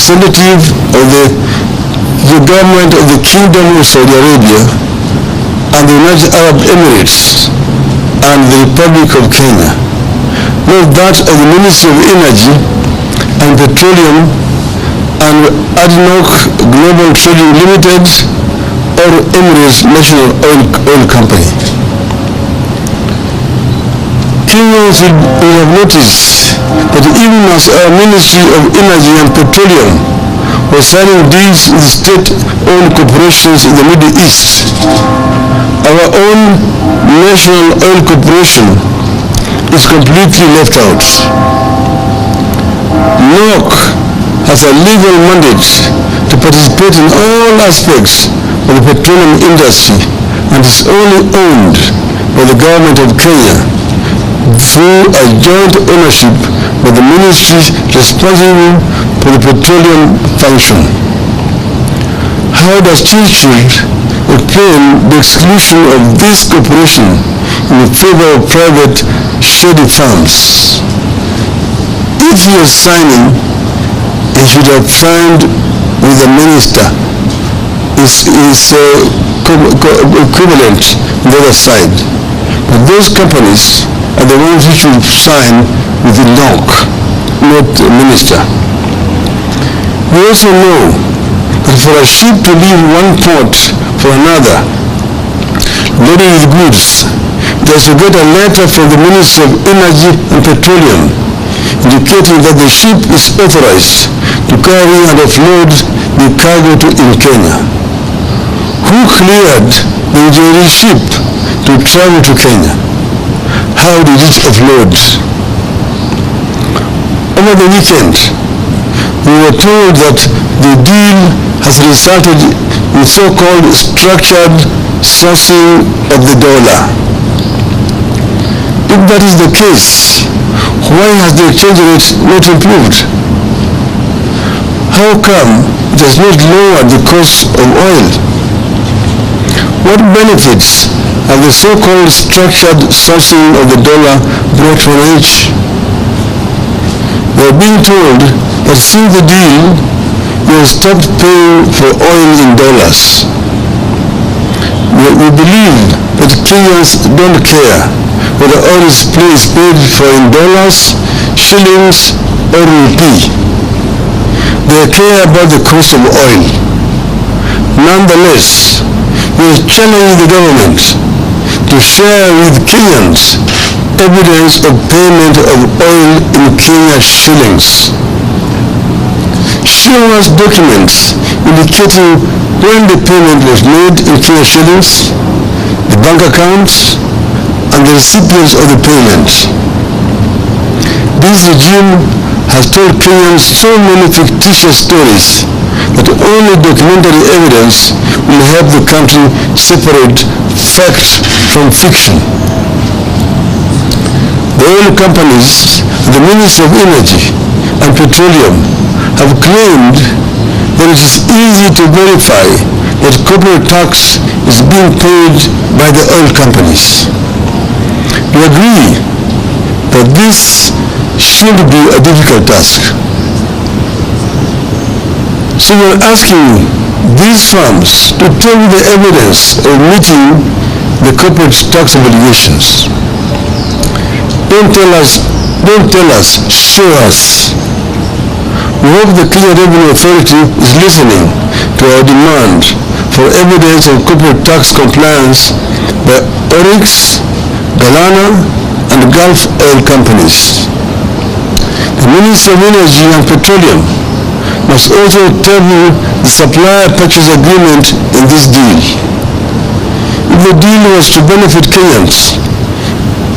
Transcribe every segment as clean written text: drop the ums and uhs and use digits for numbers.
representative of the government of the Kingdom of Saudi Arabia and the United Arab Emirates and the Republic of Kenya, not that of the Ministry of Energy and Petroleum and ADNOC Global Trading Limited or Emirates National Oil Company. Kenyans will have noticed that even as our Ministry of Energy and Petroleum was signing deals with state-owned corporations in the Middle East, our own National Oil Corporation is completely left out. NOC has a legal mandate to participate in all aspects of the petroleum industry and is only owned by the government of Kenya through a joint ownership by the ministries responsible for the petroleum function. How does Churchill explain the exclusion of this corporation in favor of private shady firms? If he was signing, he should have signed with the minister, his equivalent on the other side. But those companies are the ones who should sign with the NOC, not the minister. We also know that for a ship to leave one port for another, loaded with goods, it has to get a letter from the Ministry of Energy and Petroleum indicating that the ship is authorized to carry and offload the cargo in Kenya. Who cleared the Njeri ship to travel to Kenya? How did it offload? Over the weekend, we were told that the deal has resulted in so-called structured sourcing of the dollar. If that is the case, why has the exchange rate not improved? How come it has not lowered the cost of oil? What benefits have the so-called structured sourcing of the dollar brought for each? We are being told that since the deal, we have stopped paying for oil in dollars. We believe that Kenyans don't care whether oil is paid for in dollars, shillings, or rupee. They care about the cost of oil. Nonetheless, we are challenging the government to share with Kenyans evidence of payment of oil in Kenya shillings. Show us documents indicating when the payment was made in Kenya shillings, the bank accounts, and the recipients of the payment. This regime has told Kenyans so many fictitious stories that only documentary evidence will help the country separate fact from fiction. The oil companies, the Ministry of Energy and Petroleum have claimed that it is easy to verify that corporate tax is being paid by the oil companies. We agree that this should be a difficult task. So we are asking these firms to tell me the evidence of meeting the corporate tax obligations. Don't tell us, show us. We hope the Kenya Revenue Authority is listening to our demand for evidence of corporate tax compliance by Oryx, Galana, and Gulf oil companies. The Ministry of Energy and Petroleum must also tell me the supplier purchase agreement in this deal. If the deal was to benefit Kenyans,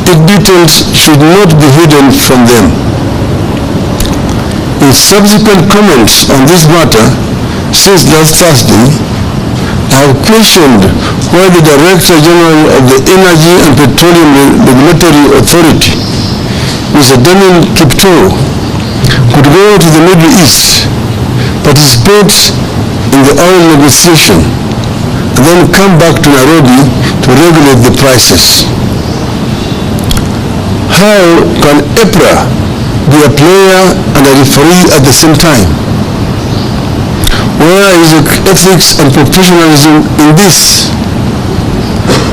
its details should not be hidden from them. In subsequent comments on this matter since last Thursday, I have questioned why the Director General of the Energy and Petroleum Regulatory Authority, Mr. Daniel Kipto, could go to the Middle East, participate in the oil negotiation, and then come back to Nairobi to regulate the prices. How can EPRA be a player and a referee at the same time? Where is the ethics and professionalism in this?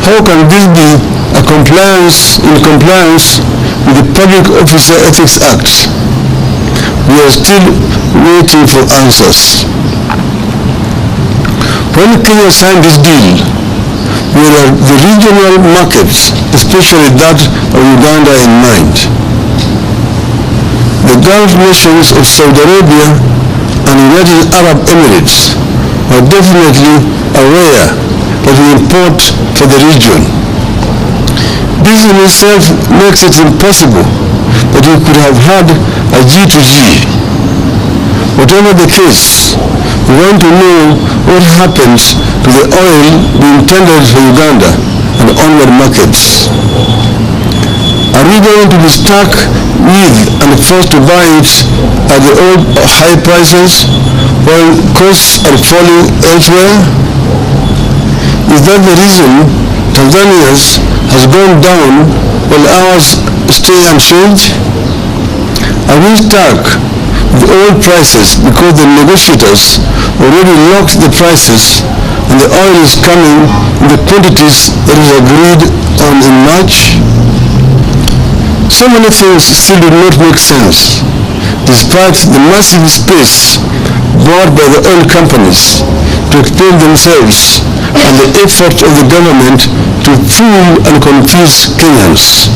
How can this be in compliance with the Public Officer Ethics Act? We are still waiting for answers. When Kenya signed this deal, we had the regional markets, especially that of Uganda, in mind. The Gulf nations of Saudi Arabia and United Arab Emirates were definitely aware that we import for the region. This in itself makes it impossible that we could have had a G2G. Whatever the case, we want to know what happens to the oil we intended for Uganda and onward markets. Are we going to be stuck with and forced to buy it at the old high prices while costs are falling elsewhere? Is that the reason Tanzania's has gone down while ours stay unchanged? Are we stuck with oil prices because the negotiators already locked the prices and the oil is coming in the quantities that was agreed on in March? So many things still do not make sense, despite the massive space bought by the oil companies to explain themselves and the effort of the government to fool and confuse Kenyans.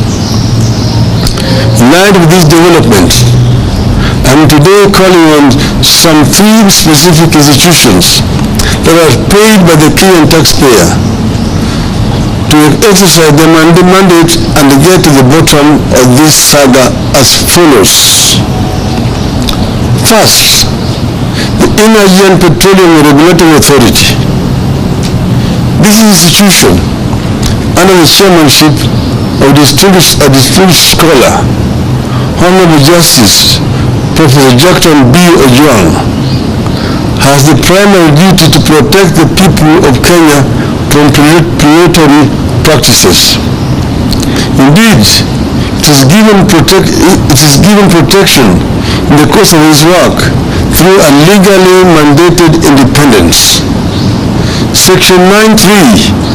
In light of this development, I am today calling on some 3 specific institutions that are paid by the Kenyan taxpayer to exercise their mandate and get to the bottom of this saga as follows. First, the Energy and Petroleum Regulatory Authority. This institution, under the chairmanship of a distinguished scholar, Honorable Justice Professor Jackton B. Ojwang, has the primary duty to protect the people of Kenya from predatory practices. Indeed, it is given protection in the course of his work through a legally mandated independence. Section 9.3